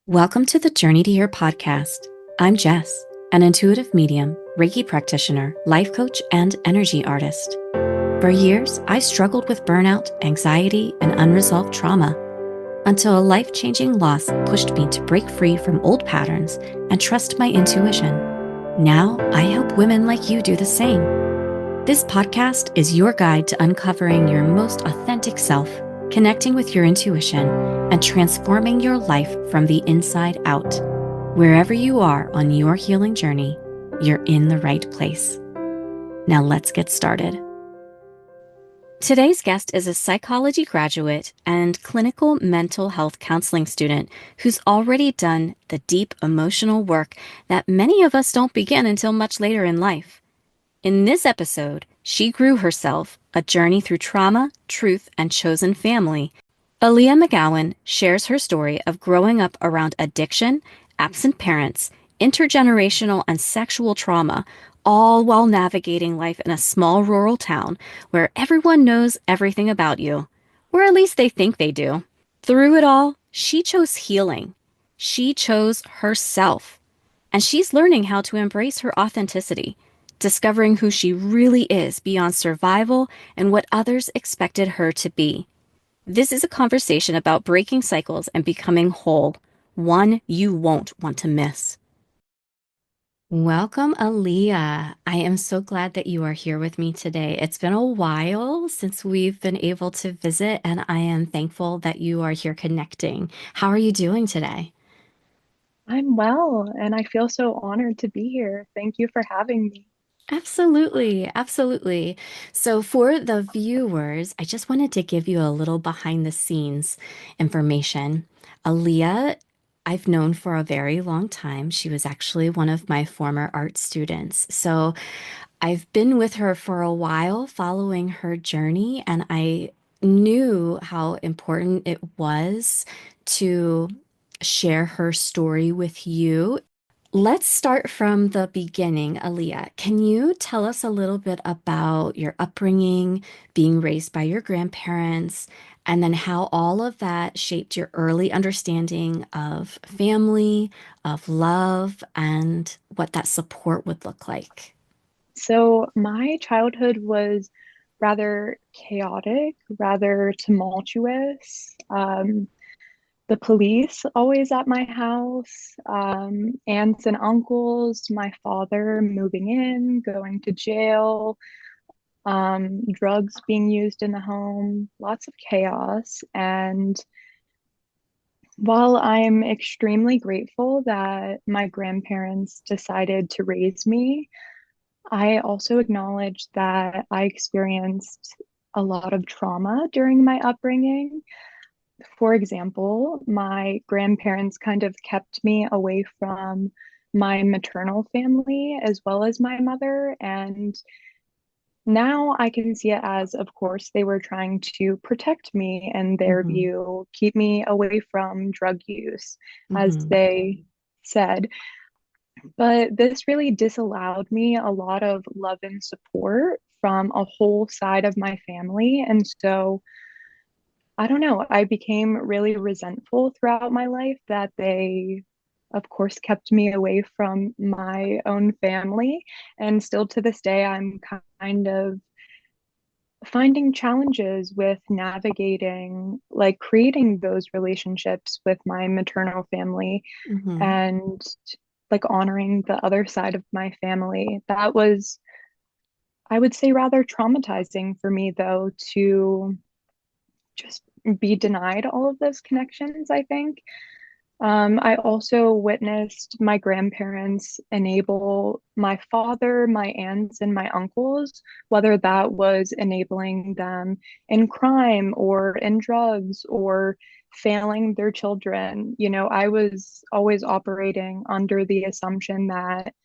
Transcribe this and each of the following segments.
Welcome to the Journey to Your podcast. I'm Jess, an intuitive medium, Reiki practitioner, life coach, and energy artist. For years, I struggled with burnout, anxiety, and unresolved trauma until a life-changing loss pushed me to break free from old patterns and trust my intuition. Now, I help women like you do the same. This podcast is your guide to uncovering your most authentic self, connecting with your intuition, and transforming your life from the inside out. Wherever you are on your healing journey, you're in the right place. Now let's get started. Today's guest is a psychology graduate and clinical mental health counseling student who's already done the deep emotional work that many of us don't begin until much later in life. In this episode, she grew herself a journey through trauma, truth, and chosen family. Aaliyah McGowan shares her story of growing up around addiction, absent parents, intergenerational and sexual trauma, all while navigating life in a small rural town where everyone knows everything about you, or at least they think they do. Through it all, she chose healing. She chose herself. And she's learning how to embrace her authenticity, discovering who she really is beyond survival and what others expected her to be. This is a conversation about breaking cycles and becoming whole, one you won't want to miss. Welcome, Aaliyah. I am so glad that you are here with me today. It's been a while since we've been able to visit, and I am thankful that you are here connecting. How are you doing today? I'm well, and I feel so honored to be here. Thank you for having me. Absolutely, absolutely. So, for the viewers, I just wanted to give you a little behind the scenes information. Aaliyah, I've known for a very long time. She was actually one of my former art students. So, I've been with her for a while, following her journey, and I knew how important it was to share her story with you. Let's start from the beginning, Aaliyah. Can you tell us a little bit about your upbringing, being raised by your grandparents, and then how all of that shaped your early understanding of family, of love, and what that support would look like? So, my childhood was rather chaotic, rather tumultuous. The police always at my house, aunts and uncles, my father moving in, going to jail, drugs being used in the home, lots of chaos. And while I'm extremely grateful that my grandparents decided to raise me, I also acknowledge that I experienced a lot of trauma during my upbringing. For example, my grandparents kind of kept me away from my maternal family as well as my mother. And now I can see it as, of course, they were trying to protect me in their Hmm. view, keep me away from drug use, as Hmm. they said. But this really disallowed me a lot of love and support from a whole side of my family. And so I don't know, I became really resentful throughout my life that they, of course, kept me away from my own family. And still to this day, I'm kind of finding challenges with navigating, like creating those relationships with my maternal family Hmm. and like honoring the other side of my family. That was, I would say, rather traumatizing for me, though, to just be denied all of those connections, I think. I also witnessed my grandparents enable my father, my aunts, and my uncles, whether that was enabling them in crime or in drugs or failing their children. I was always operating under the assumption that,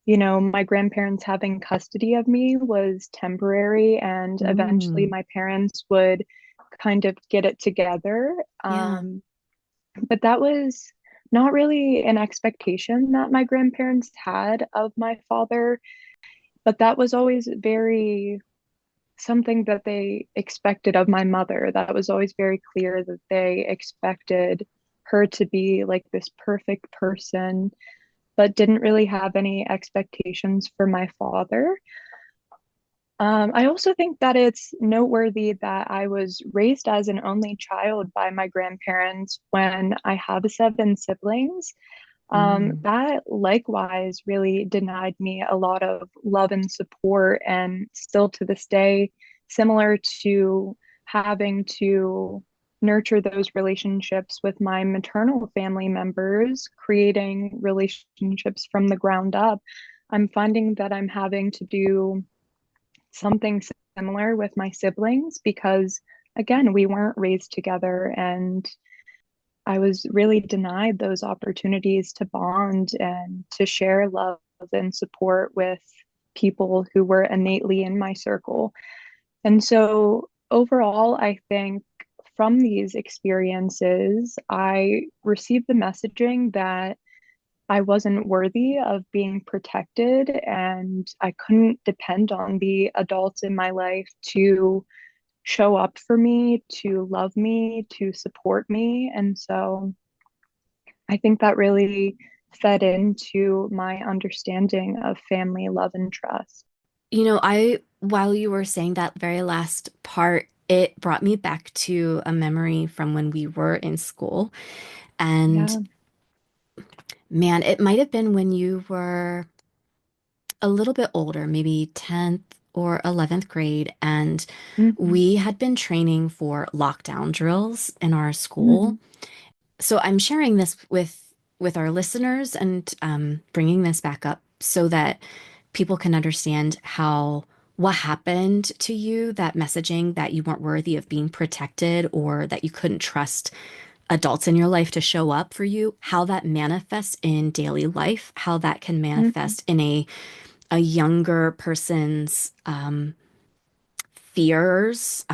my grandparents having custody of me was temporary and eventually Mm. my parents would kind of get it together. Yeah. But that was not really an expectation that my grandparents had of my father, but that was always very something that they expected of my mother. That was always very clear that they expected her to be like this perfect person, but didn't really have any expectations for my father. I also think that it's noteworthy that I was raised as an only child by my grandparents when I have seven siblings. Mm. That likewise really denied me a lot of love and support, and still to this day, similar to having to nurture those relationships with my maternal family members, creating relationships from the ground up. I'm finding that I'm having to do something similar with my siblings because, again, we weren't raised together, and I was really denied those opportunities to bond and to share love and support with people who were innately in my circle. And so, overall, I think from these experiences, I received the messaging that I wasn't worthy of being protected, and I couldn't depend on the adults in my life to show up for me, to love me, to support me. And so I think that really fed into my understanding of family love and trust. While you were saying that very last part, it brought me back to a memory from when we were in school. And Yeah. man, it might have been when you were a little bit older, maybe 10th or 11th grade. And Hmm. we had been training for lockdown drills in our school. Hmm. So I'm sharing this with our listeners and bringing this back up so that people can understand how what happened to you, that messaging that you weren't worthy of being protected or that you couldn't trust adults in your life to show up for you, how that manifests in daily life, how that can Hmm. manifest in a younger person's fears,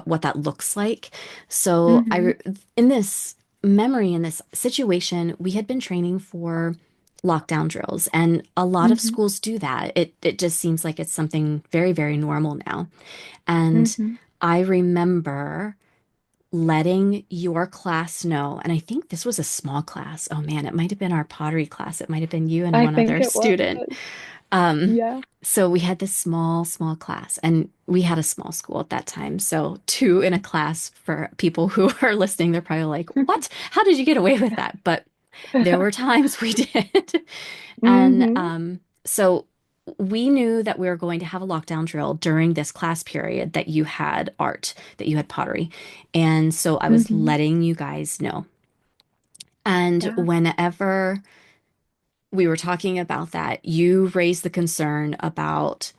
what that looks like. So Hmm. in this memory, in this situation, we had been training for lockdown drills, and a lot of Hmm. schools do that. It just seems like it's something very, very normal now. And Hmm. I remember letting your class know, and I think this was a small class. Oh man, it might have been our pottery class. It might have been you and I one think other it was. student. Um, Yeah. so we had this small, small class, and we had a small school at that time. So two in a class for people who are listening, they're probably like, "What? How did you get away with that?" But there were times we did. And Hmm. so we knew that we were going to have a lockdown drill during this class period that you had art, that you had pottery. And so I was Hmm. letting you guys know. And Yeah. whenever we were talking about that, you raised the concern about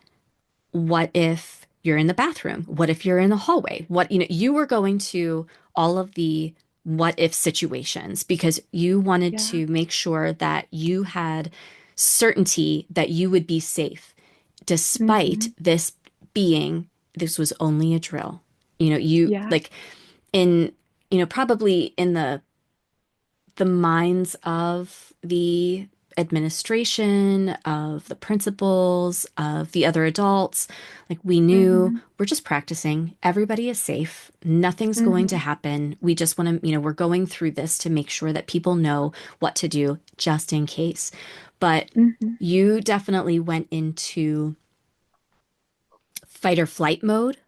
what if you're in the bathroom? What if you're in the hallway? You were going to all of the what if situations because you wanted Yeah. to make sure that you had certainty that you would be safe, despite Hmm. this was only a drill. You Yeah. like in, probably in the minds of the administration, of the principals, of the other adults. Like we knew Hmm. we're just practicing. Everybody is safe. Nothing's going to Hmm. happen. We just want to, we're going through this to make sure that people know what to do just in case. But Hmm. you definitely went into fight or flight mode,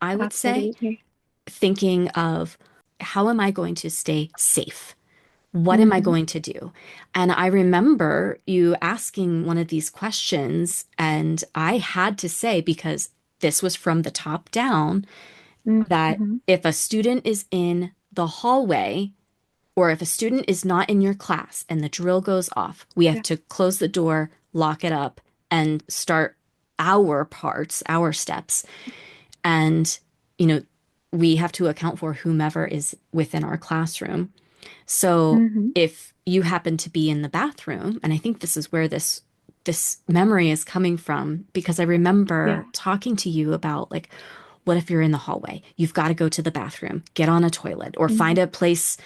I would say, Absolutely. thinking of how am I going to stay safe? What am I Hmm. going to do? And I remember you asking one of these questions, and I had to say, because this was from the top down, that Hmm. if a student is in the hallway or if a student is not in your class and the drill goes off, we have Yeah. to close the door, lock it up, and start our parts, our steps. And, you know, we have to account for whomever is within our classroom. So Hmm. if you happen to be in the bathroom, and I think this is where this memory is coming from, because I Yeah. remember talking to you about like, what if you're in the hallway? You've got to go to the bathroom, get on a toilet, or find Hmm. a place,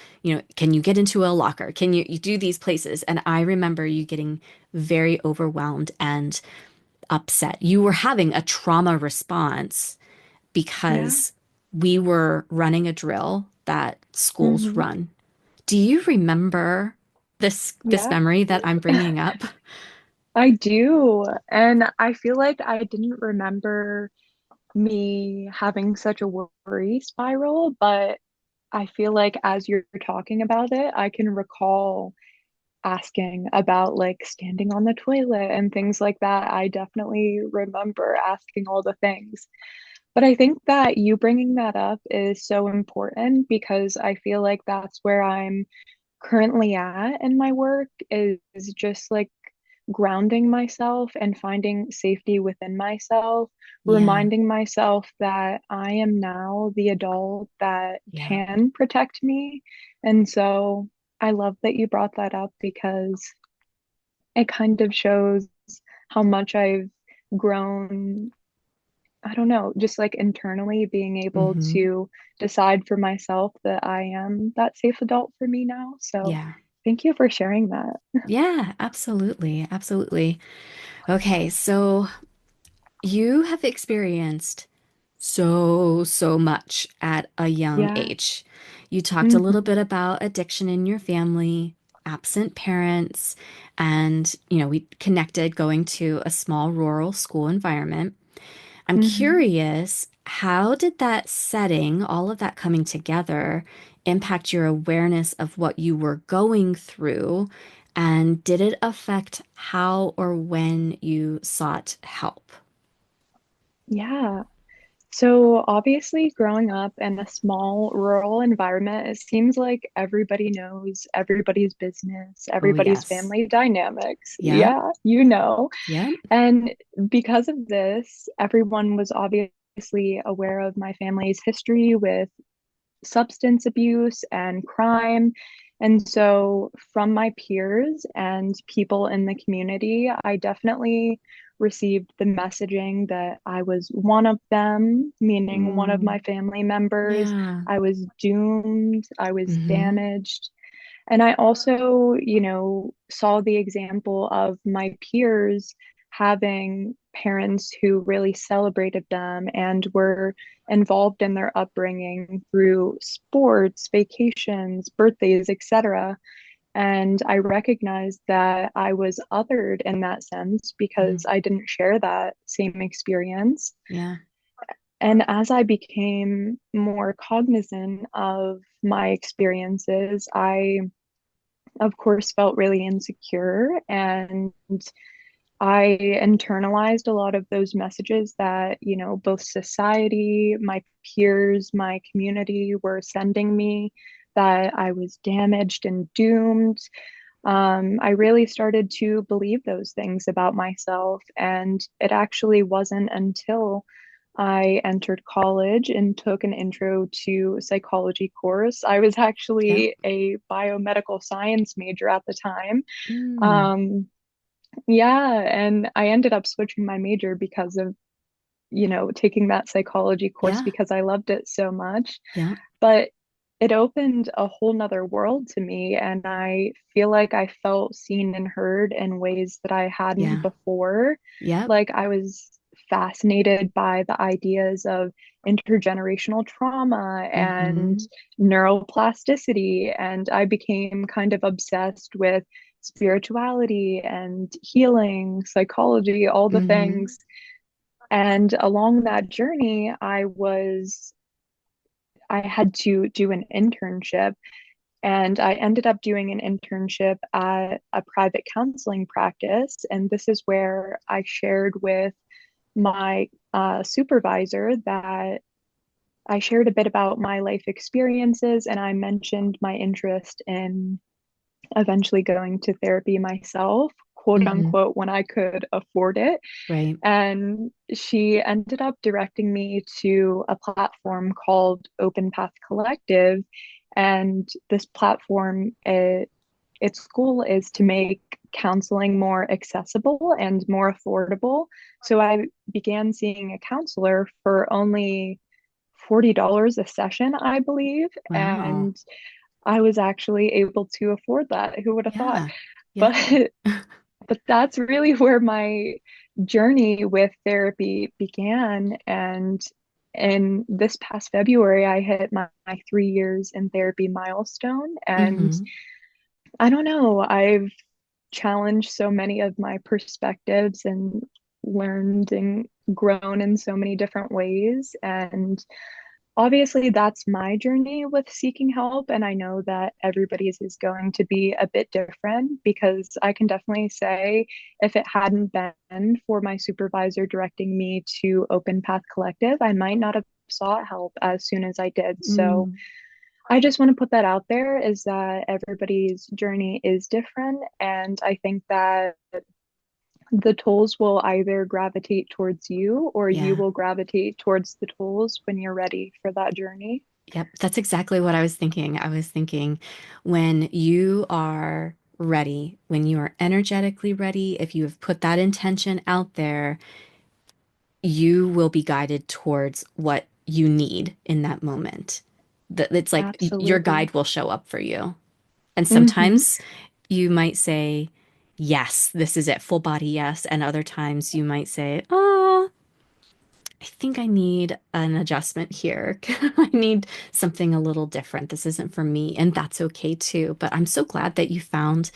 can you get into a locker? Can you do these places? And I remember you getting very overwhelmed and upset. You were having a trauma response Yeah. because we were running a drill that schools Hmm. run Do you remember this Yeah, memory that I'm bringing up? I do. And I feel like I didn't remember me having such a worry spiral, but I feel like as you're talking about it, I can recall asking about like standing on the toilet and things like that. I definitely remember asking all the things. But I think that you bringing that up is so important because I feel like that's where I'm currently at in my work is just like grounding myself and finding safety within myself, Yeah, reminding myself that I am now the adult that yeah. can protect me. And so I love that you brought that up because it kind of shows how much I've grown. I don't know, just like internally being able Hmm. to decide for myself that I am that safe adult for me now. So Yeah. thank you for sharing that. Yeah, absolutely. Absolutely. Okay, so you have experienced so much at a young Yeah. age. You talked a little Hmm. bit about addiction in your family, absent parents, and, we connected going to a small rural school environment. I'm Hmm. curious, how did that setting, all of that coming together, impact your awareness of what you were going through? And did it affect how or when you sought help? Yeah. So obviously, growing up in a small rural environment, it seems like everybody knows everybody's business, Oh, everybody's yes. family dynamics. Yep. Yeah, you know. Yep. And because of this, everyone was obviously aware of my family's history with substance abuse and crime. And so, from my peers and people in the community, I definitely received the messaging that I was one of them, meaning one of my Mm, family members. yeah. I was doomed, I was Mm-hmm. damaged. And I also, saw the example of my peers having parents who really celebrated them and were involved in their upbringing through sports, vacations, birthdays, etc. And I recognized that I was othered in that sense Mm, because I didn't share that same experience. yeah. And as I became more cognizant of my experiences, I of course, felt really insecure. And I internalized a lot of those messages that, both society, my peers, my community were sending me that I was damaged and doomed. I really started to believe those things about myself. And it actually wasn't until I entered college and took an intro to psychology course. I was Yep. actually a biomedical science major at the time. Mm, Um, yeah, and I ended up switching my major because of, taking that psychology course yeah. because I loved it so much. Yeah. But it opened a whole nother world to me, and I feel like I felt seen and heard in ways that I hadn't Yeah. before. Yep. Like I was fascinated by the ideas of intergenerational trauma and Mm-hmm. neuroplasticity, and I became kind of obsessed with spirituality and healing, psychology, all the Mm-hmm. things. And along that journey, I had to do an internship, and I ended up doing an internship at a private counseling practice. And this is where I shared with my supervisor that I shared a bit about my life experiences, and I mentioned my interest in eventually going to therapy myself, quote Mm-hmm. unquote, when I could afford it. Right. And she ended up directing me to a platform called Open Path Collective. And this platform, its goal is to make counseling more accessible and more affordable. So I began seeing a counselor for only $40 a session, I believe. Wow. And I was actually able to afford that. Who would have thought? Yeah. But Yeah. but that's really where my journey with therapy began. And And this past February, I hit my 3 years in therapy milestone. And Mm-hmm. I don't know, I've challenged so many of my perspectives and learned and grown in so many different ways. And obviously, that's my journey with seeking help. And I know that everybody's is going to be a bit different because I can definitely say if it hadn't been for my supervisor directing me to Open Path Collective, I might not have sought help as soon as I did. So Mm, I just want to put that out there is that everybody's journey is different. And I think that the tools will either gravitate towards you or you yeah. will gravitate towards the tools when you're ready for that journey. Yep. That's exactly what I was thinking. I was thinking when you are ready, when you are energetically ready, if you have put that intention out there, you will be guided towards what you need in that moment. It's like your Absolutely. guide will show up for you. And Hmm. sometimes you might say, yes, this is it, full body yes. And other times you might say, oh, I think I need an adjustment here. I need something a little different. This isn't for me. And that's okay too. But I'm so glad that you found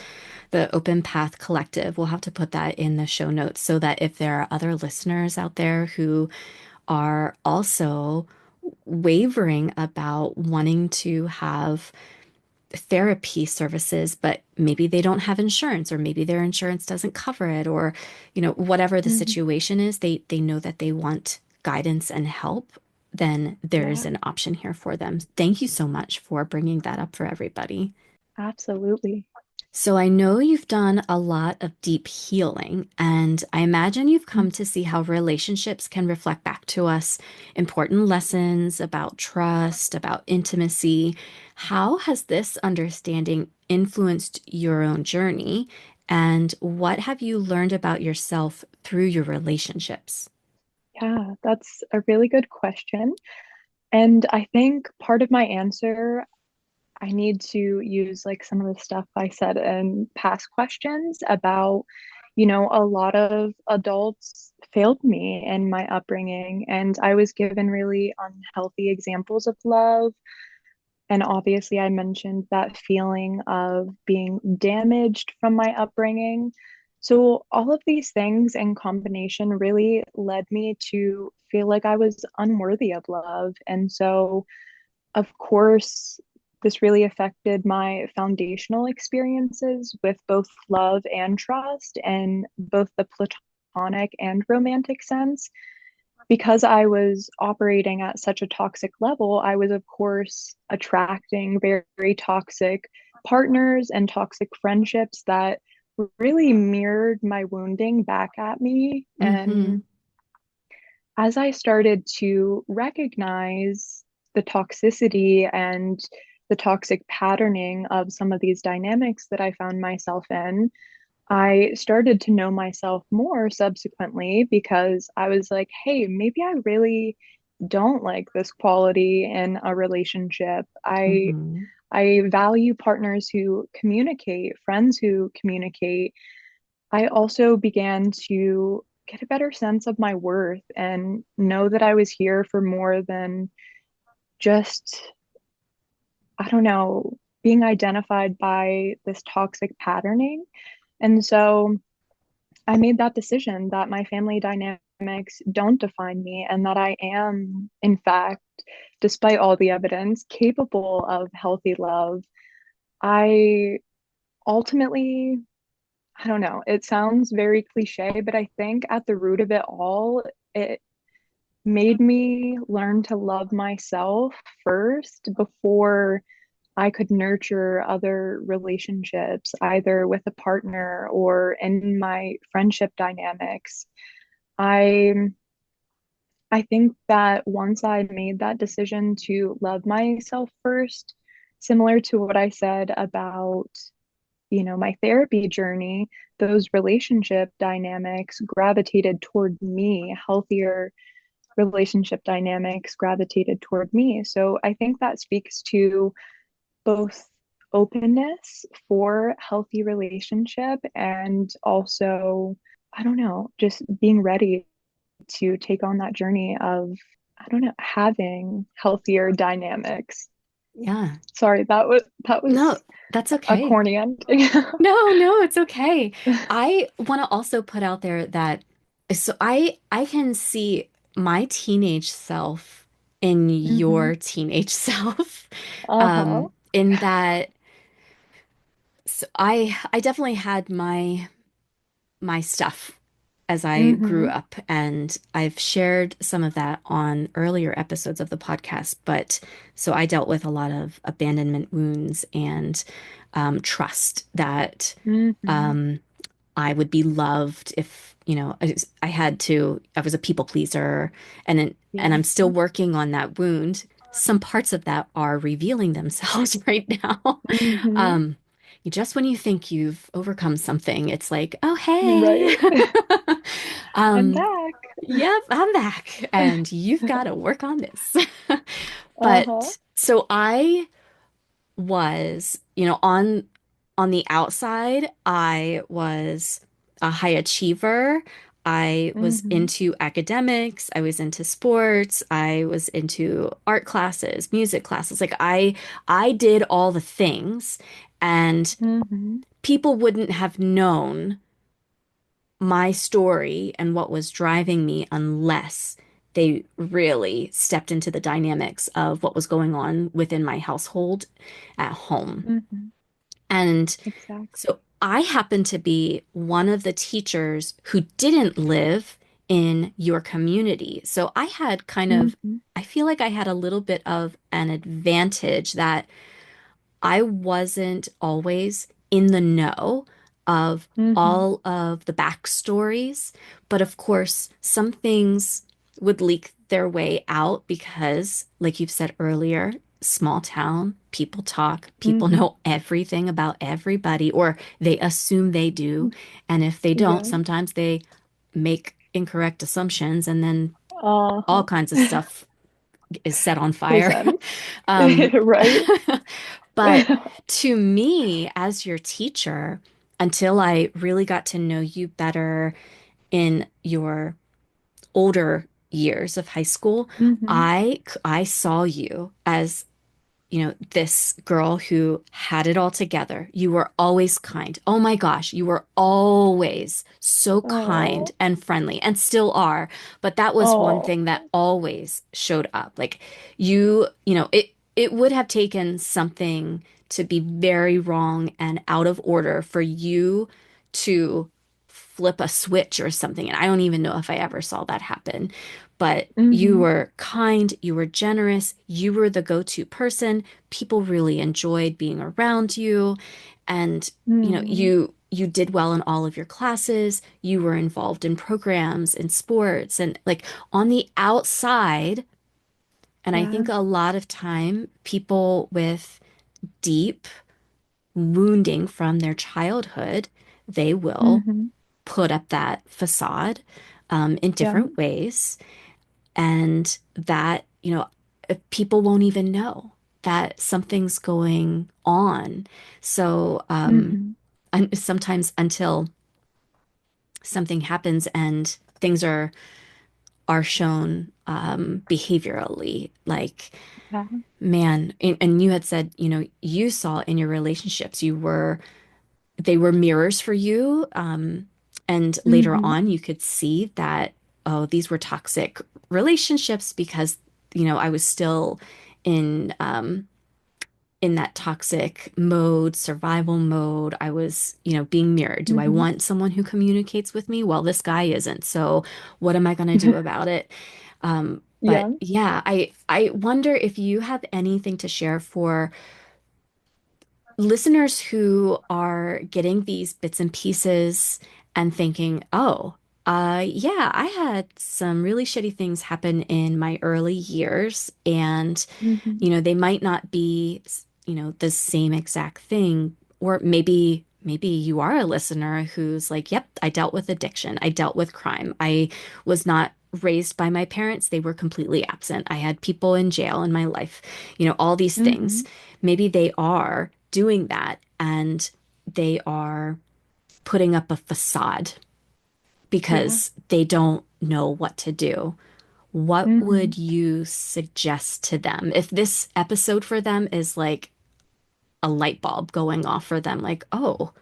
the Open Path Collective. We'll have to put that in the show notes so that if there are other listeners out there who are also wavering about wanting to have therapy services, but maybe they don't have insurance, or maybe their insurance doesn't cover it, or, whatever the Hmm. situation is, they know that they want guidance and help, then there's Yeah, an option here for them. Thank you so much for bringing that up for everybody. absolutely. So I know you've done a lot of deep healing, and I imagine you've come to see how relationships can reflect back to us important lessons about trust, about intimacy. How has this understanding influenced your own journey, and what have you learned about yourself through your relationships? Yeah, that's a really good question. And I think part of my answer, I need to use like some of the stuff I said in past questions about, a lot of adults failed me in my upbringing, and I was given really unhealthy examples of love. And obviously, I mentioned that feeling of being damaged from my upbringing. So, all of these things in combination really led me to feel like I was unworthy of love. And so, of course, this really affected my foundational experiences with both love and trust, and both the platonic and romantic sense. Because I was operating at such a toxic level, I was, of course, attracting very, very toxic partners and toxic friendships that really mirrored my wounding back at me. Mm-hmm. And as I started to recognize the toxicity and the toxic patterning of some of these dynamics that I found myself in, I started to know myself more subsequently because I was like, hey, maybe I really don't like this quality in a relationship. Mm-hmm. I value partners who communicate, friends who communicate. I also began to get a better sense of my worth and know that I was here for more than just, I don't know, being identified by this toxic patterning. And so I made that decision that my family dynamics don't define me and that I am, in fact, despite all the evidence, capable of healthy love. I ultimately, I don't know, it sounds very cliche, but I think at the root of it all, it made me learn to love myself first before I could nurture other relationships, either with a partner or in my friendship dynamics. I I think that once I made that decision to love myself first, similar to what I said about, my therapy journey, those relationship dynamics gravitated toward me, healthier relationship dynamics gravitated toward me. So I think that speaks to both openness for healthy relationship and also, I don't know, just being ready to take on that journey of I don't know, having healthier dynamics. Yeah. Sorry, that was No, that's a okay. corny ending. No, it's okay. I want to also put out there that I can see my teenage self in Hmm. your teenage self. Uh-huh. In that I definitely had my stuff as I grew Hmm. up, and I've shared some of that on earlier episodes of the podcast. But so I dealt with a lot of abandonment wounds and trust that Hmm. um, I would be loved if, I was a people pleaser, and Yeah. I'm still working on that wound. Some parts of that are revealing themselves right now. Hmm. Um, just when you think you've overcome something, it's like, oh, hey. Right. I'm Um, back. yep, I'm back, and you've got to work on this. Uh-huh. But so I was, on the outside, I was a high achiever. I was Hmm. into academics, I was into sports, I was into art classes, music classes. Like I did all the things, and Hmm. people wouldn't have known my story and what was driving me unless they really stepped into the dynamics of what was going on within my household at home. Hmm. And Exactly. so I happen to be one of the teachers who didn't live in your community. So I had Hmm. I feel like I had a little bit of an advantage that I wasn't always in the know of Hmm. all of the backstories. But of course, some things would leak their way out because, like you've said earlier, small town, people talk, people Hmm. know everything about everybody, or they assume they do. And if they don't, Yeah. sometimes they make incorrect assumptions, and then all Uh-huh. kinds of stuff is set on fire. Presents. Um, Right. but to me, as your teacher, until I really got to know you better in your older years of high school, Hmm. I saw you as this girl who had it all together. You were always kind. Oh my gosh, you were always so kind Oh. and friendly and still are. But that was one Oh. thing that always showed up. Like it would have taken something to be very wrong and out of order for you to flip a switch or something. And I don't even know if I ever saw that happen. But you Hmm. were kind, you were generous, you were the go-to person. People really enjoyed being around you. And, Hmm. you did well in all of your classes. You were involved in programs and sports and like on the outside. And I Yeah. think a lot of time people with deep wounding from their childhood, they will Hmm. put up that facade in Yeah. different ways. And that, people won't even know that something's going on. So, Hmm. and sometimes until something happens and things are shown behaviorally, like, Yeah. man, and you had said, you saw in your relationships, they were mirrors for you. And later Hmm. on, you could see that, oh, these were toxic relationships because, I was still in in that toxic mode, survival mode. I was, being mirrored. Do I Hmm. want someone who communicates with me? Well, this guy isn't. So what am I going to do about it? But Yeah. yeah, I wonder if you have anything to share for listeners who are getting these bits and pieces and thinking, oh, yeah, I had some really shitty things happen in my early years, and, Hmm. they might not be, the same exact thing, or maybe you are a listener who's like, yep, I dealt with addiction, I dealt with crime, I was not raised by my parents, they were completely absent, I had people in jail in my life, all these things. Hmm. Maybe they are doing that and they are putting up a facade Yeah. because they don't know what to do. what Mm-hmm. would you suggest to them if this episode for them is like a light bulb going off for them, like, oh,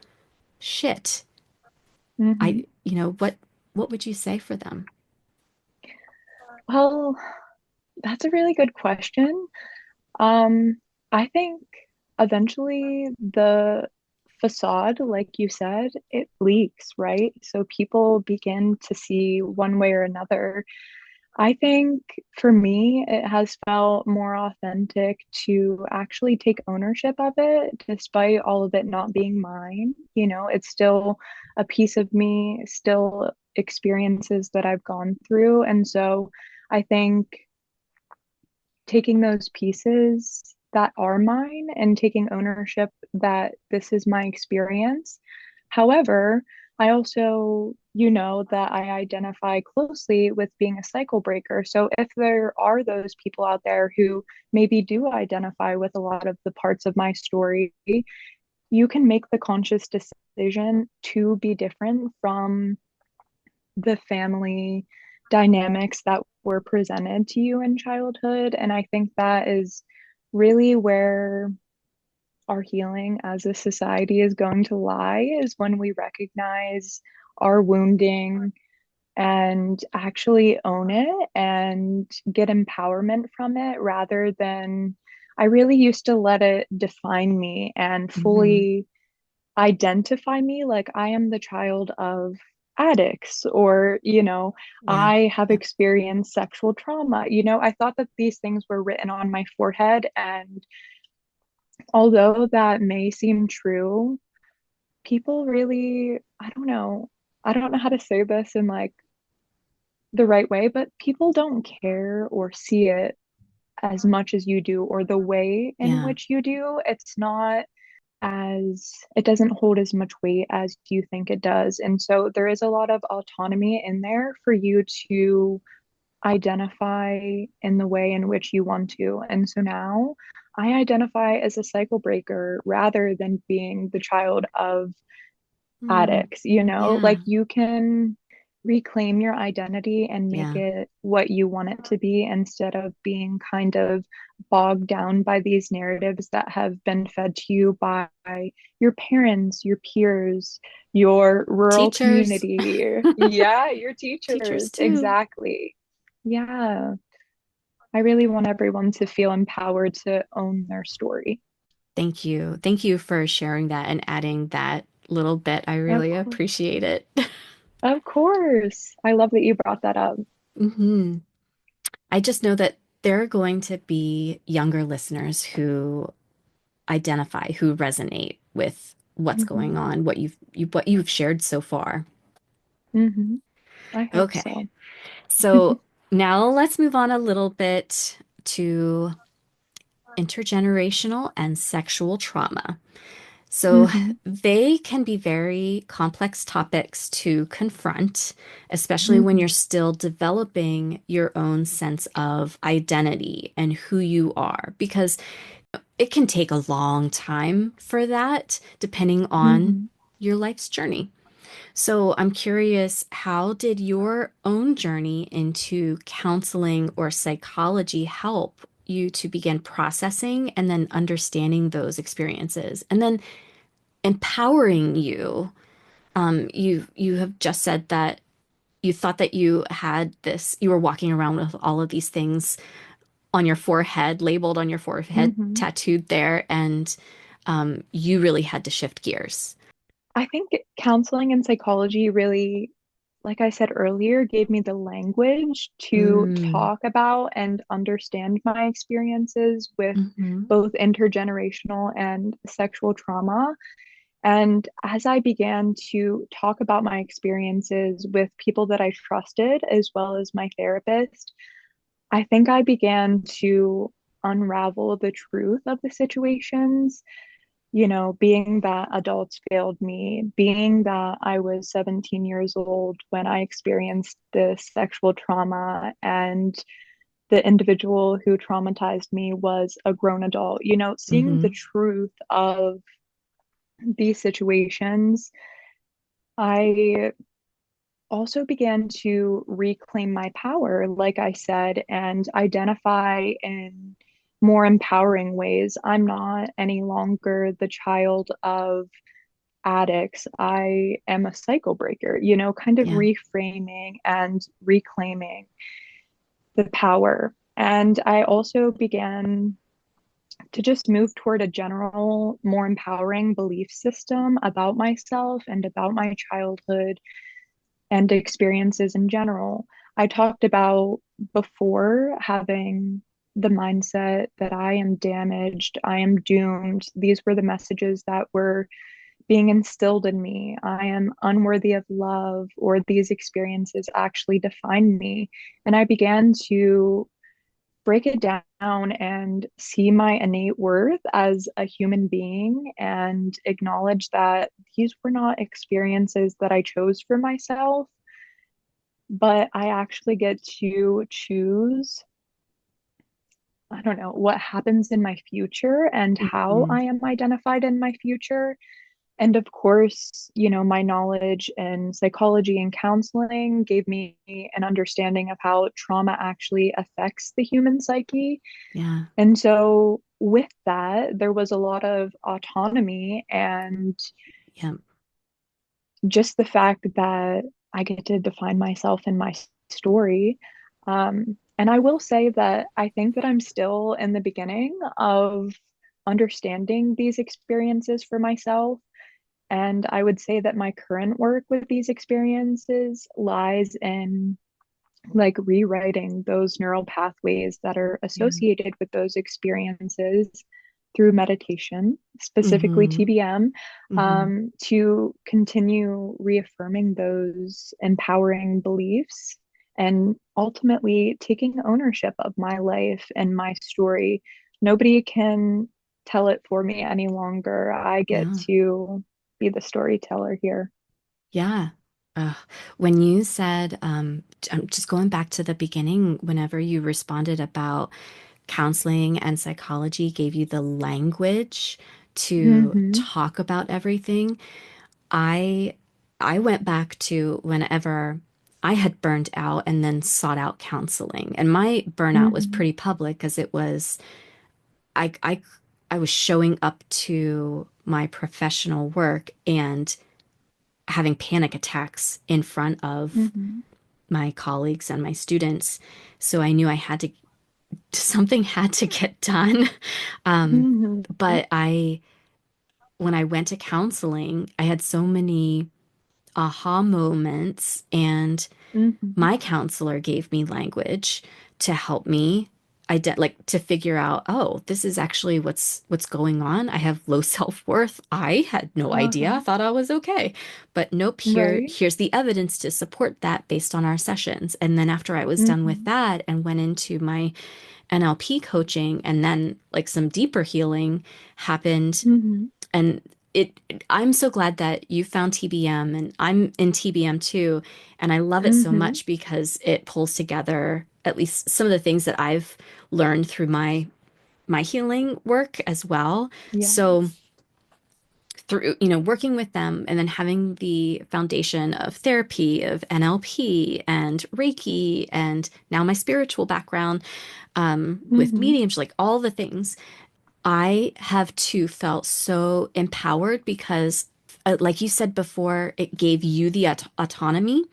shit. Mm-hmm. What would you say for them? Well, that's a really good question. Um, I think eventually the facade, like you said, it leaks, right? So people begin to see one way or another. I think for me, it has felt more authentic to actually take ownership of it, despite all of it not being mine. It's still a piece of me, still experiences that I've gone through. And so I think taking those pieces that are mine and taking ownership that this is my experience. However, I also, that I identify closely with being a cycle breaker. So if there are those people out there who maybe do identify with a lot of the parts of my story, you can make the conscious decision to be different from the family dynamics that were presented to you in childhood. And I think that is really where our healing as a society is going to lie, is when we recognize our wounding and actually own it and get empowerment from it rather than I really used to let it define me and Hmm. fully identify me like I am the child of addicts or, Yeah. I have Yep. experienced sexual trauma. I thought that these things were written on my forehead. And although that may seem true, people really, I don't know how to say this in like the right way, but people don't care or see it as much as you do or the way in Yeah. which you do. It doesn't hold as much weight as you think it does. And so there is a lot of autonomy in there for you to identify in the way in which you want to. And so now I identify as a cycle breaker rather than being the child of Hmm. addicts, like Yeah. you can reclaim your identity and make Yeah. it what you want it to be instead of being kind of bogged down by these narratives that have been fed to you by your parents, your peers, your rural Teachers. community. Yeah, your Teachers teachers. too. Exactly. Yeah. I really want everyone to feel empowered to own their story. Thank you. Thank you for sharing that and adding that little bit. I Of really course. appreciate it. Of course. I love that you brought that up. Hmm. I just know that there are going to be younger listeners who identify, who resonate with what's Hmm. going on, what you've shared so far. Hmm. I hope Okay. so. So now let's move on a little bit to intergenerational and sexual trauma. So Hmm. they can be very complex topics to confront, especially when you're Hmm. still developing your own sense of identity and who you are, because it can take a long time for that, depending on Hmm. your life's journey. So I'm curious, how did your own journey into counseling or psychology help you to begin processing and then understanding those experiences and then empowering you? You have just said that you thought that you had this, you were walking around with all of these things on your forehead, labeled on your forehead, Hmm. tattooed there, and you really had to shift gears. I think counseling and psychology really, like I said earlier, gave me the language to Mm, talk about and understand my experiences with hmm. both intergenerational and sexual trauma. And as I began to talk about my experiences with people that I trusted, as well as my therapist, I think I began to unravel the truth of the situations, being that adults failed me, being that I was 17 years old when I experienced this sexual trauma, and the individual who traumatized me was a grown adult, seeing the Hmm. truth of these situations. I also began to reclaim my power, like I said, and identify in more empowering ways. I'm not any longer the child of addicts. I am a cycle breaker, kind of Yeah. reframing and reclaiming the power. And I also began to just move toward a general, more empowering belief system about myself and about my childhood and experiences in general. I talked about before having the mindset that I am damaged, I am doomed. These were the messages that were being instilled in me. I am unworthy of love, or these experiences actually define me. And I began to break it down and see my innate worth as a human being and acknowledge that these were not experiences that I chose for myself, but I actually get to choose, I don't know, what happens in my future and how Mhm. I am identified in my future. And of course, my knowledge in psychology and counseling gave me an understanding of how trauma actually affects the human psyche. Yeah. And so, with that, there was a lot of autonomy and Yeah. just the fact that I get to define myself in my story. And I will say that I think that I'm still in the beginning of understanding these experiences for myself. And I would say that my current work with these experiences lies in like rewriting those neural pathways that are Yeah. associated with those experiences through meditation, specifically Mhm. TBM, Mhm. to continue reaffirming those empowering beliefs and ultimately taking ownership of my life and my story. Nobody can tell it for me any longer. I get Yeah. to be the storyteller here. Yeah. Uh, when you said, I'm just going back to the beginning, whenever you responded about counseling and psychology gave you the language to Mm-hmm. talk about everything, I I went back to whenever I had burned out and then sought out counseling. And my burnout was Mm-hmm. pretty public because it was I I I was showing up to my professional work and having panic attacks in front of Mm-hmm. my colleagues and my students. So I knew I had to, something had to get done. Um, Mm-hmm. but when I went to counseling, I had so many aha moments, and Mm-hmm. my counselor gave me language to help me like to figure out, oh, this is actually what's going on. I have low self-worth. I had no idea. I Uh-huh. thought I was okay. But nope, Right. here's the evidence to support that based on our sessions. And then after I was done with Mm-hmm. that and went into my NLP coaching, and then like some deeper healing happened, Mm-hmm. and it I'm so glad that you found TBM, and I'm in TBM too, and I love it so Mm-hmm. much because it pulls together at least some of the things that I've learned through my healing work as well. So Yes. through, working with them and then having the foundation of therapy, of NLP and Reiki, and now my spiritual background, with Mm-hmm. mediums, like all the things, I have too felt so empowered because, like you said before, it gave you the autonomy.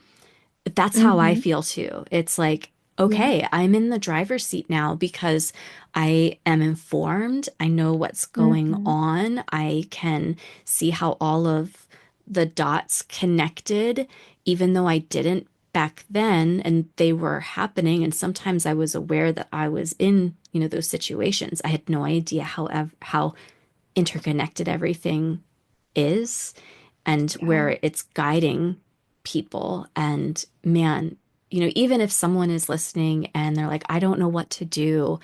That's how I Mm-hmm. feel too. It's like, Yeah. okay, I'm in the driver's seat now because I am informed. I know what's going Mm-hmm. on. I can see how all of the dots connected, even though I didn't back then, and they were happening. And sometimes I was aware that I was in, those situations. I had no idea how interconnected everything is and Yeah. where it's guiding people. And man, even if someone is listening and they're like, I don't know what to do,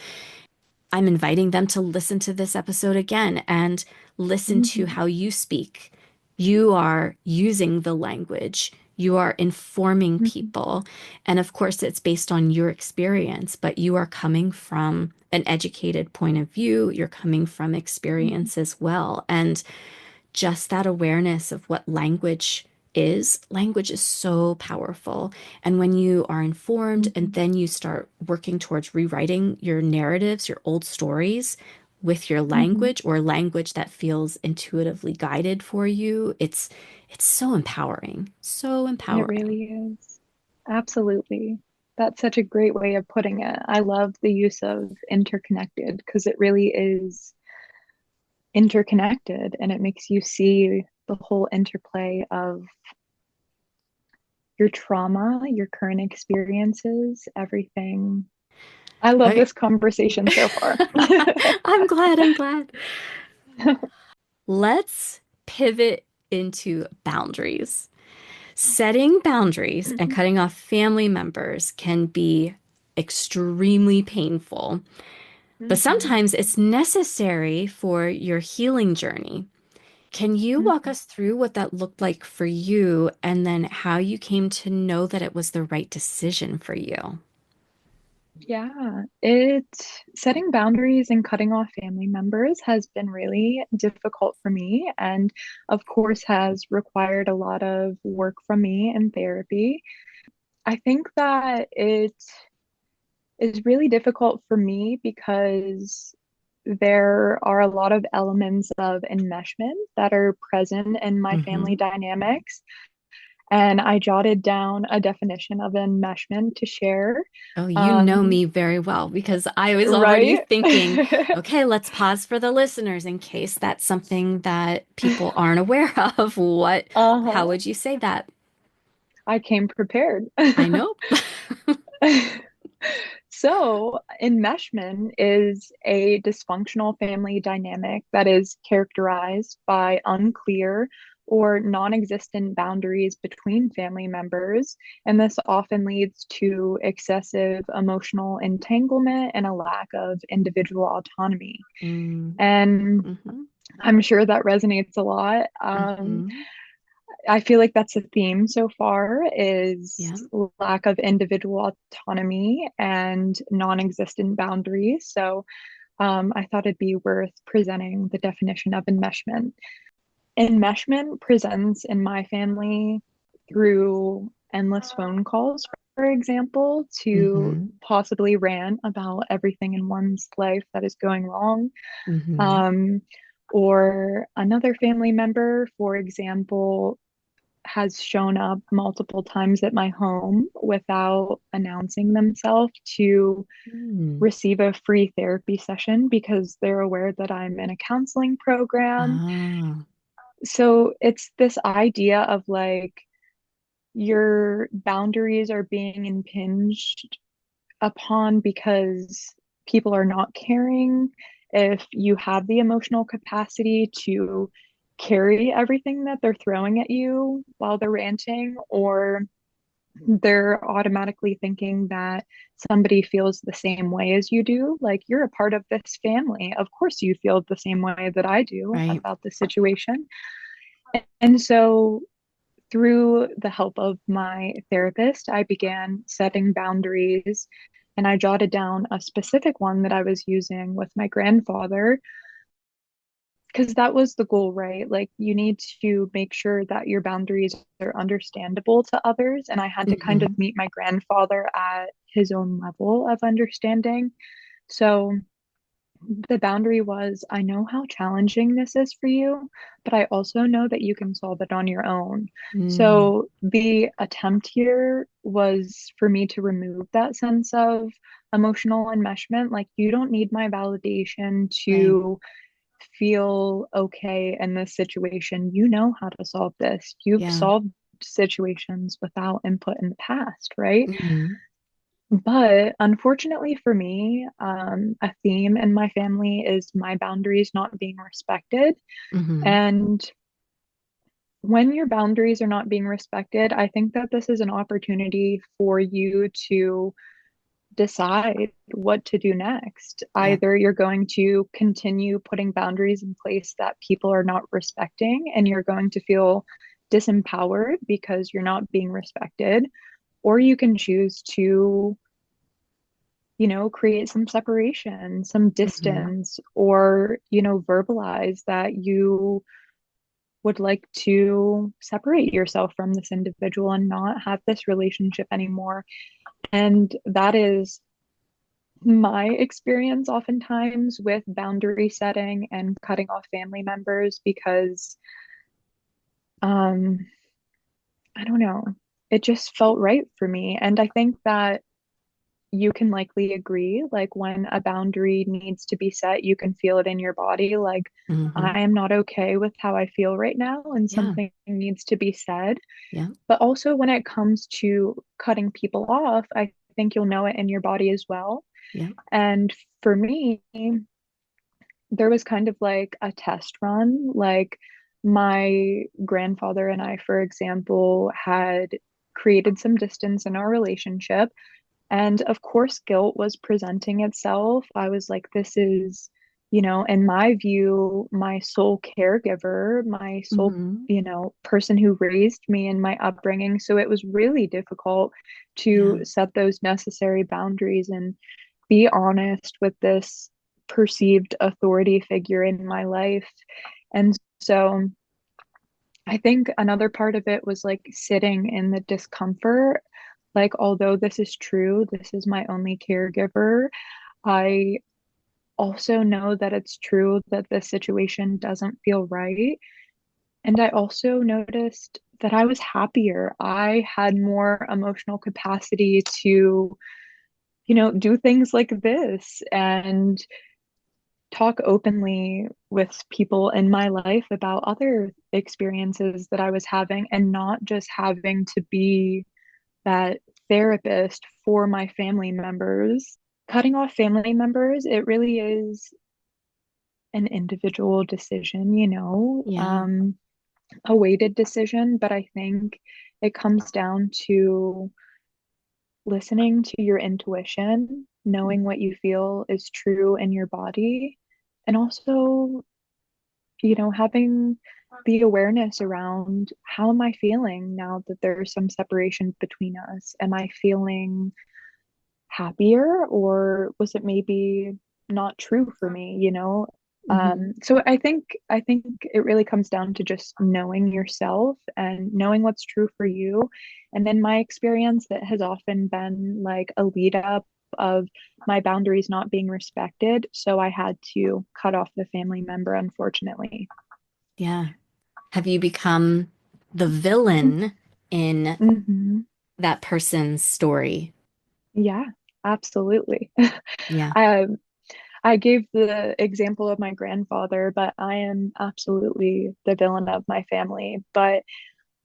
I'm inviting them to listen to this episode again and listen to Mm-hmm. how you speak. You are using the language, you are informing Mm-hmm. people. And of course, it's based on your experience, but you are coming from an educated point of view. You're coming from Mm-hmm. experience as well. And just that awareness of what language is, language is so powerful. And when you are informed and Mhm. then you start working towards rewriting your narratives, your old stories with your Mhm. language or language that feels intuitively guided for you, it's so empowering. So It empowering. really is. Absolutely. That's such a great way of putting it. I love the use of interconnected because it really is interconnected and it makes you see the whole interplay of your trauma, your current experiences, everything. I love I this conversation so far. I'm glad, I'm glad. Let's pivot into boundaries. Setting boundaries and Mhm. cutting off family members can be extremely painful, but Mhm. sometimes it's necessary for your healing journey. Can you walk Mhm. us through what that looked like for you and then how you came to know that it was the right decision for you? Yeah, it setting boundaries and cutting off family members has been really difficult for me, and of course has required a lot of work from me in therapy. I think that it is really difficult for me because there are a lot of elements of enmeshment that are present in my family Hmm. dynamics. And I jotted down a definition of enmeshment to share. Oh, you know Um, me very well because I was already right? thinking, okay, let's pause for the listeners in case that's something that people aren't aware of. How Uh-huh. would you say that? I came prepared. I know. So, enmeshment is a dysfunctional family dynamic that is characterized by unclear or non existent boundaries between family members. And this often leads to excessive emotional entanglement and a lack of individual autonomy. Mm, And hmm. I'm sure that resonates a lot. Hmm. I feel like that's a theme so far is Yeah. lack of individual autonomy and non-existent boundaries. So I thought it'd be worth presenting the definition of enmeshment. Enmeshment presents in my family through endless phone calls, for example, to Hmm. possibly rant about everything in one's life that is going wrong. Hmm. Um, or another family member, for example, has shown up multiple times at my home without announcing themselves to Mm. receive a free therapy session because they're aware that I'm in a counseling program. Ah, So it's this idea of like your boundaries are being impinged upon because people are not caring if you have the emotional capacity to carry everything that they're throwing at you while they're ranting, or they're automatically thinking that somebody feels the same way as you do. Like, you're a part of this family. Of course, you feel the same way that I do right. about the situation. And so, through the help of my therapist, I began setting boundaries and I jotted down a specific one that I was using with my grandfather because that was the goal, right? Like, you need to make sure that your boundaries are understandable to others. And I had to kind Hmm. of meet my grandfather at his own level of understanding. So the boundary was, I know how challenging this is for you, but I also know that you can solve it on your own. Mm, So the attempt here was for me to remove that sense of emotional enmeshment. Like, you don't need my validation right. to feel okay in this situation. You know how to solve this. You've Yeah. solved situations without input in the past, right? Hmm. But unfortunately for me, a theme in my family is my boundaries not being respected. Hmm. And when your boundaries are not being respected, I think that this is an opportunity for you to decide what to do next. Yeah. Either you're going to continue putting boundaries in place that people are not respecting, and you're going to feel disempowered because you're not being respected, or you can choose to, create some separation, some Hmm. distance, or, verbalize that you would like to separate yourself from this individual and not have this relationship anymore. And that is my experience oftentimes with boundary setting and cutting off family members because um I don't know, it just felt right for me. And I think that you can likely agree, like when a boundary needs to be set, you can feel it in your body. Like, Hmm. I am not okay with how I feel right now, and Yeah. something needs to be said. Yeah. But also, when it comes to cutting people off, I think you'll know it in your body as well. Yeah. And for me, there was kind of like a test run. Like, my grandfather and I, for example, had created some distance in our relationship, and of course, guilt was presenting itself. I was like, this is, in my view, my sole caregiver, my sole, Hmm. person who raised me in my upbringing. So it was really difficult to Yeah. set those necessary boundaries and be honest with this perceived authority figure in my life. And so I think another part of it was like sitting in the discomfort. Like, although this is true, this is my only caregiver. I also know that it's true that this situation doesn't feel right. And I also noticed that I was happier. I had more emotional capacity to, do things like this and talk openly with people in my life about other experiences that I was having and not just having to be that therapist for my family members. Cutting off family members, it really is an individual decision, Yeah. a weighted decision, but I think it comes down to listening to your intuition, knowing what you feel is true in your body, and also, having the awareness around how am I feeling now that there's some separation between us? Am I feeling happier, or was it maybe not true for me, Hmm. so I think it really comes down to just knowing yourself and knowing what's true for you. And in my experience, that has often been like a lead up of my boundaries not being respected, so I had to cut off the family member, unfortunately. Yeah. Have you become the villain in Mm-hmm. that person's story? Yeah, absolutely. Yeah. um, I gave the example of my grandfather, but I am absolutely the villain of my family. But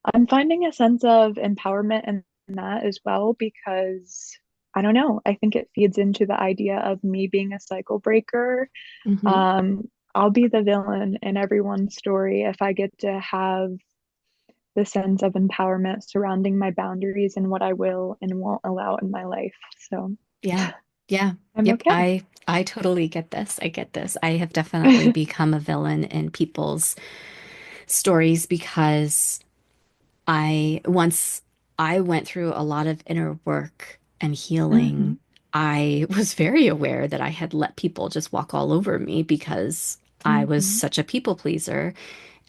I'm finding a sense of empowerment in that as well because I don't know. I think it feeds into the idea of me being a cycle breaker. Hmm. Um, I'll be the villain in everyone's story if I get to have the sense of empowerment surrounding my boundaries and what I will and won't allow in my life. So Yeah. Yeah. I'm Yep. okay. I totally get this. I get this. I have definitely become a villain in people's stories because once I went through a lot of inner work and Hmm. healing, I was very aware that I had let people just walk all over me because I was Hmm. such a people pleaser.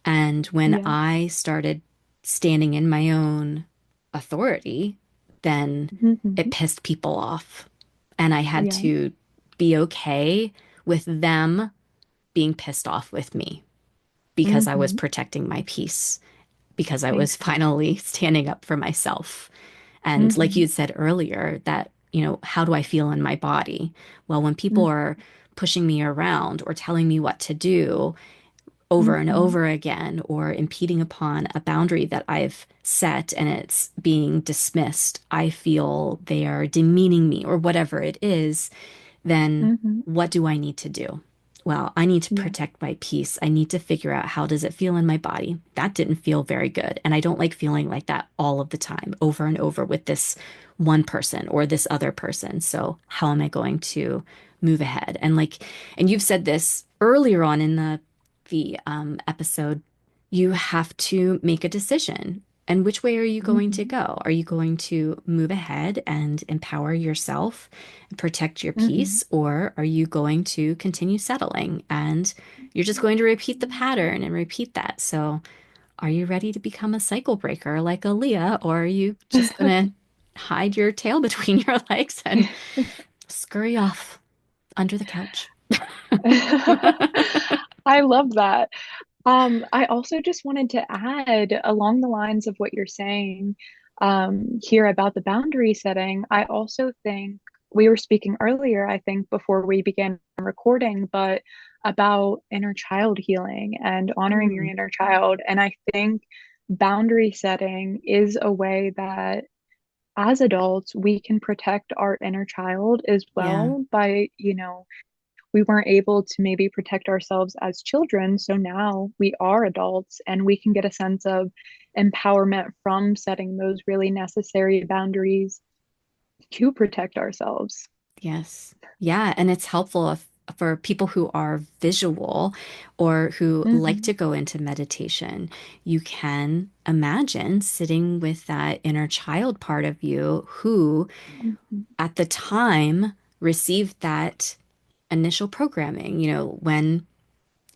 And when Yeah. I started standing in my own authority, then it Hmm. pissed people off. And I had Yeah. to be okay with them being pissed off with me because I was Hmm. protecting my peace, because I was Exactly. finally standing up for myself. And like Hmm. you said earlier, that, how do I feel in my body? Well, when people are pushing me around or telling me what to do, over and Hmm. over again or impeding upon a boundary that I've set and it's being dismissed, I feel they are demeaning me or whatever it is, then Hmm. what do I need to do? Well, I need to Yeah. protect my peace. I need to figure out how does it feel in my body. That didn't feel very good. And I don't like feeling like that all of the time, over and over with this one person or this other person. So how am I going to move ahead? And you've said this earlier on in the episode, you have to make a decision. And which way are you going to Hmm. go? Are you going to move ahead and empower yourself and protect your Hmm. peace, or are you going to continue settling and you're just going to repeat the pattern and repeat that? So Are you ready to become a cycle breaker like Aaliyah, or are you just gonna hide your tail between your legs and scurry off under the couch? I love that. I also just wanted to add along the lines of what you're saying here about the boundary setting. I also think we were speaking earlier, I think, before we began recording, but about inner child healing and honoring your Mm, inner child. And I think boundary setting is a way that as adults, we can protect our inner child as yeah. well by, we weren't able to maybe protect ourselves as children. So now we are adults and we can get a sense of empowerment from setting those really necessary boundaries to protect ourselves. Yes. Yeah. And it's helpful for people who are visual or who like Hmm. to go into meditation. You can imagine sitting with that inner child part of you who, Hmm. at the time, received that initial programming, when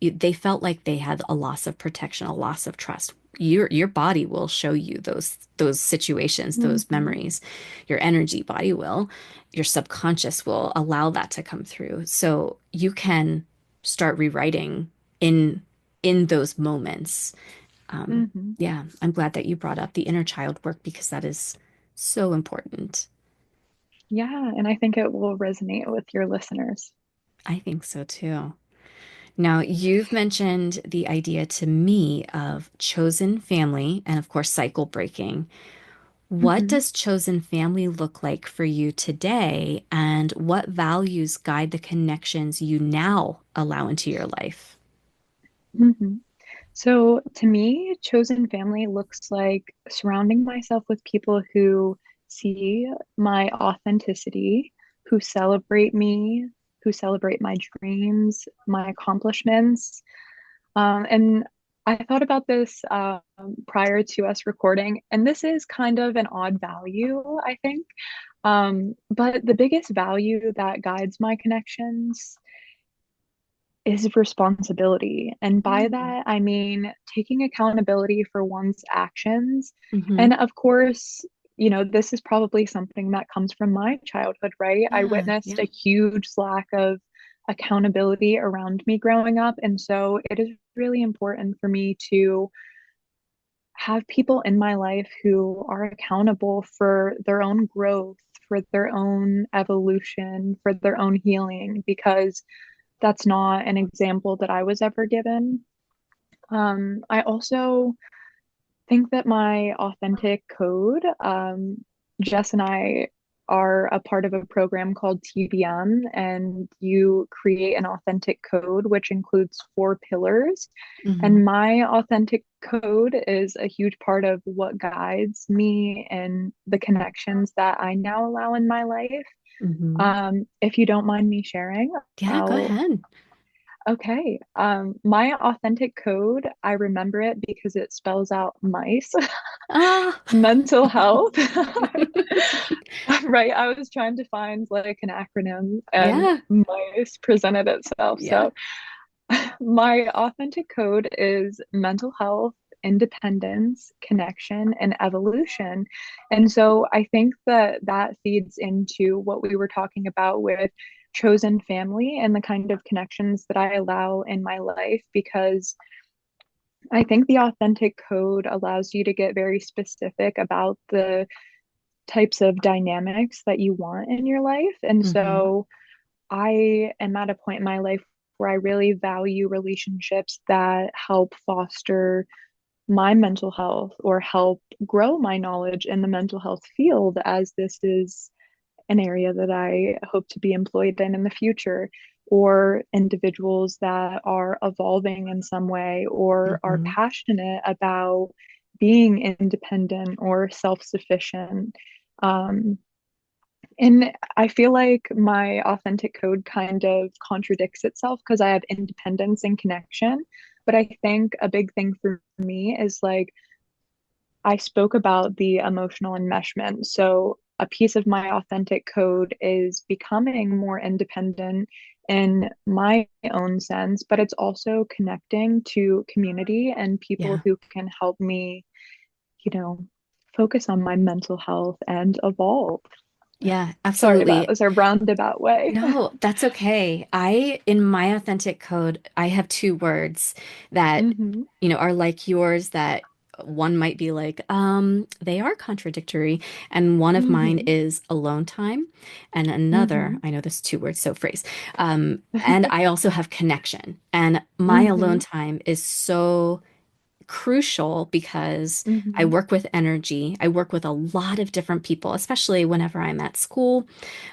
they felt like they had a loss of protection, a loss of trust. Your body will show you those situations, those Hmm. memories. Your energy body will, your subconscious will allow that to come through. So you can start rewriting in in those moments. Hmm. Yeah, I'm glad that you brought up the inner child work because that is so important. Yeah, and I think it will resonate with your listeners. I think so too. Now, you've mentioned the idea to me of chosen family and, of course, cycle breaking. What Hmm. does chosen family look like for you today, and what values guide the connections you now allow into your life? Hmm. So to me, chosen family looks like surrounding myself with people who see my authenticity, who celebrate me, who celebrate my dreams, my accomplishments. And I thought about this prior to us recording, and this is kind of an odd value, I think. But the biggest value that guides my connections is responsibility. And by Mm. that, I mean taking accountability for one's actions. Hmm. And of course, this is probably something that comes from my childhood, right? I Yeah, witnessed yeah. a huge lack of accountability around me growing up. And so it is really important for me to have people in my life who are accountable for their own growth, for their own evolution, for their own healing, because that's not an example that I was ever given. I also think that my authentic code, Jess and I are a part of a program called TBM, and you create an authentic code, which includes 4 pillars. Hmm. And my authentic code is a huge part of what guides me and the connections that I now allow in my life. Hmm. If you don't mind me sharing, Yeah, go I'll ahead. Okay. My authentic code, I remember it because it spells out mice, Ah, mental health. Right. I was trying to find like an acronym and yeah, mice presented itself. yeah. So my authentic code is mental health, independence, connection, and evolution. And so I think that that feeds into what we were talking about with chosen family and the kind of connections that I allow in my life, because I think the authentic code allows you to get very specific about the types of dynamics that you want in your life. And Hmm. so I am at a point in my life where I really value relationships that help foster my mental health or help grow my knowledge in the mental health field, as this is an area that I hope to be employed in the future, or individuals that are evolving in some way or are Hmm. passionate about being independent or self sufficient. Um, and I feel like my authentic code kind of contradicts itself because I have independence and connection. But I think a big thing for me is like I spoke about the emotional enmeshment. So a piece of my authentic code is becoming more independent in my own sense, but it's also connecting to community and people Yeah. who can help me, you know, focus on my mental health and evolve. Yeah, Sorry, that absolutely. was a roundabout way. No, that's okay. In my authentic code, I have two words that, Hmm. are like yours that one might be like, they are contradictory. And one of mine Hmm. is alone time. And another, Hmm. I know this two word, so phrase. And I also have connection. And my alone Hmm. time is so crucial because I Hmm. work with energy. I work with a lot of different people, especially whenever I'm at school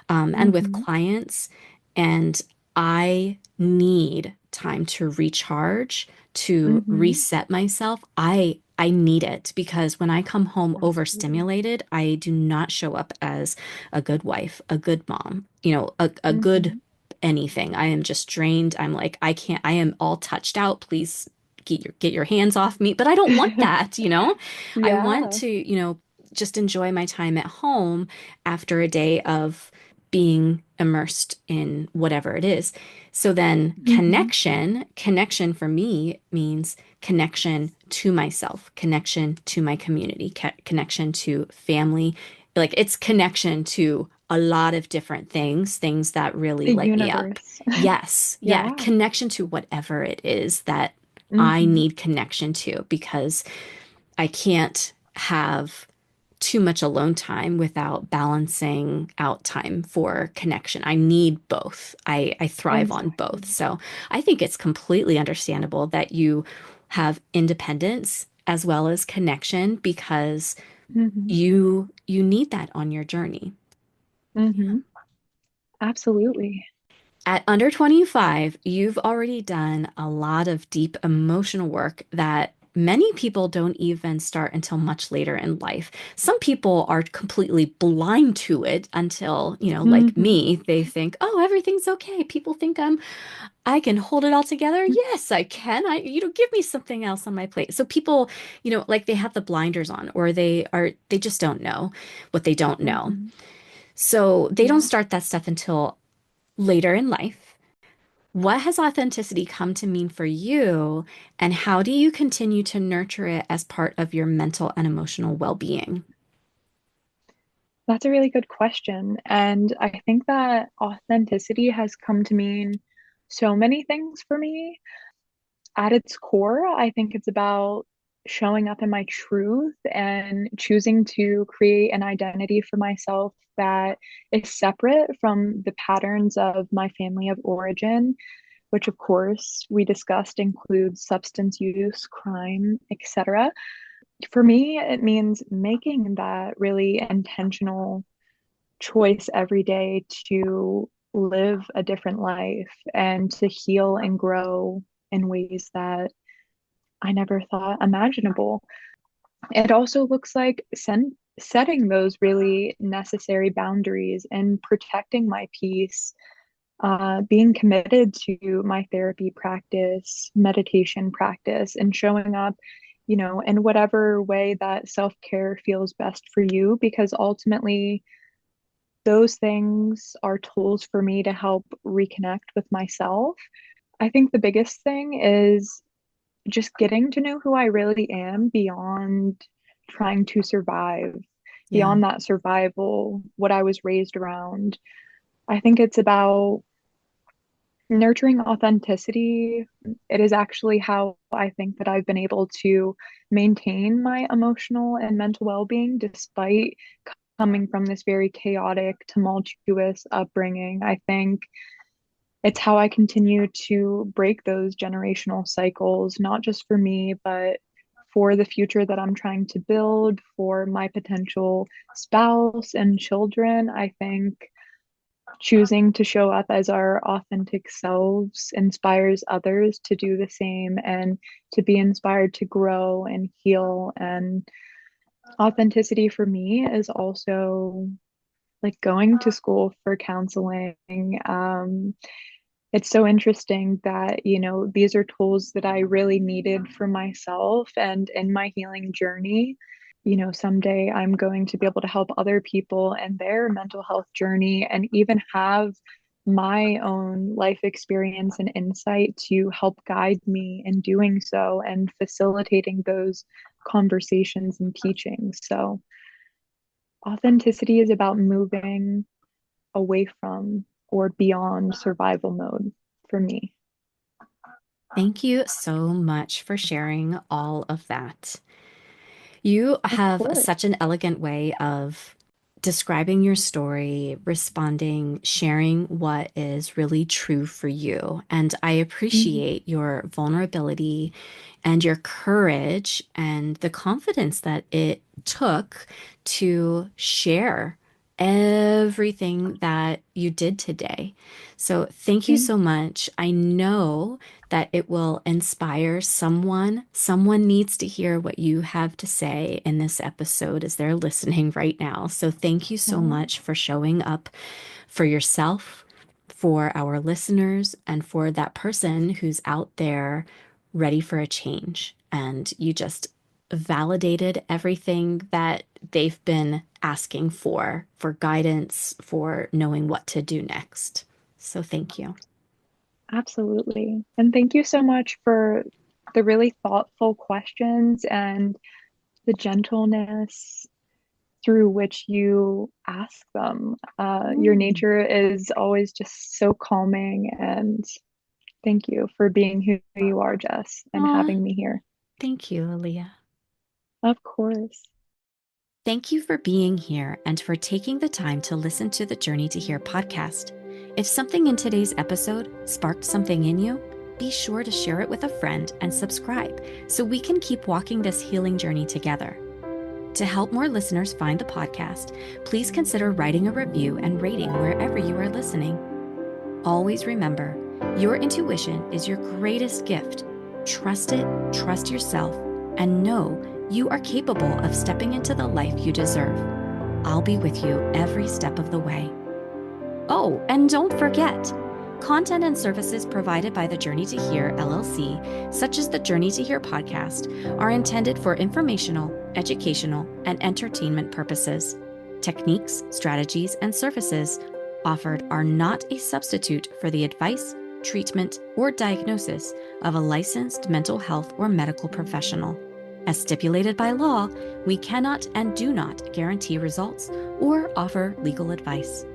and with Hmm. clients. And I need time to recharge, to Hmm. reset myself. I need it because when I come home Absolutely. overstimulated, I do not show up as a good wife, a good mom, a good Hmm. anything. I am just drained. I'm like, I can't, I am all touched out. Please get your hands off me. But I don't want that. I want Yeah. to, just enjoy my time at home after a day of being immersed in whatever it is. So then Hmm. connection for me means connection to myself, connection to my community, connection to family. Like it's connection to a lot of different things that really The light me up. universe. Yes, yeah, Yeah. connection to whatever it is that I Hmm. need connection to because I can't have too much alone time without balancing out time for connection. I need both. I thrive on both. Exactly. So I think it's completely understandable that you have independence as well as connection because Hmm. you need that on your journey. Hmm. Absolutely. At under 25, you've already done a lot of deep emotional work that many people don't even start until much later in life. Some people are completely blind to it until, like Hmm. me, they think, "Oh, everything's okay." People think I can hold it all together. Yes, I can. Give me something else on my plate. So people, like they have the blinders on or they just don't know what they don't know. Hmm. So they don't Yeah. start that stuff until later in life. What has authenticity come to mean for you, and how do you continue to nurture it as part of your mental and emotional well-being? That's a really good question. And I think that authenticity has come to mean so many things for me. At its core, I think it's about showing up in my truth and choosing to create an identity for myself that is separate from the patterns of my family of origin, which of course we discussed includes substance use, crime, etc. For me, it means making that really intentional choice every day to live a different life and to heal and grow in ways that I never thought imaginable. It also looks like setting those really necessary boundaries and protecting my peace, being committed to my therapy practice, meditation practice, and showing up, in whatever way that self care feels best for you, because ultimately, those things are tools for me to help reconnect with myself. I think the biggest thing is just getting to know who I really am beyond trying to survive, Yeah. beyond that survival, what I was raised around. I think it's about nurturing authenticity. It is actually how I think that I've been able to maintain my emotional and mental well being despite coming from this very chaotic, tumultuous upbringing. I think it's how I continue to break those generational cycles, not just for me, but for the future that I'm trying to build, for my potential spouse and children. I think choosing to show up as our authentic selves inspires others to do the same and to be inspired to grow and heal. And authenticity for me is also like going to school for counseling. It's so interesting that, these are tools that I really needed for myself and in my healing journey. Someday I'm going to be able to help other people in their mental health journey and even have my own life experience and insight to help guide me in doing so and facilitating those conversations and teachings. So, authenticity is about moving away from or beyond survival mode for me. Thank you so much for sharing all of that. You Of have course. such an elegant way of describing your story, responding, sharing what is really true for you. And I Mhm. appreciate your vulnerability and your courage and the confidence that it took to share everything that you did today. So thank you Thank so much. I know that it will inspire someone. Someone needs to hear what you have to say in this episode as they're listening right now. So thank you so you. much for showing up for yourself, for our listeners, and for that person who's out there ready for a change. And you just validated everything that they've been asking for guidance, for knowing what to do next. So thank you. Absolutely. And thank you so much for the really thoughtful questions and the gentleness through which you ask them. Your Mm. nature is always just so calming. And thank you for being who you are, Jess, and Aw, having me here. thank you, Aaliyah. Of course. Thank you for being here and for taking the time to listen to the Journey to Hear podcast. If something in today's episode sparked something in you, be sure to share it with a friend and subscribe so we can keep walking this healing journey together. To help more listeners find the podcast, please consider writing a review and rating wherever you are listening. Always remember, your intuition is your greatest gift. Trust it, trust yourself, and know you are capable of stepping into the life you deserve. I'll be with you every step of the way. Oh, and don't forget, content and services provided by the Journey to Hear LLC, such as the Journey to Hear podcast, are intended for informational, educational, and entertainment purposes. Techniques, strategies, and services offered are not a substitute for the advice, treatment, or diagnosis of a licensed mental health or medical professional. As stipulated by law, we cannot and do not guarantee results or offer legal advice.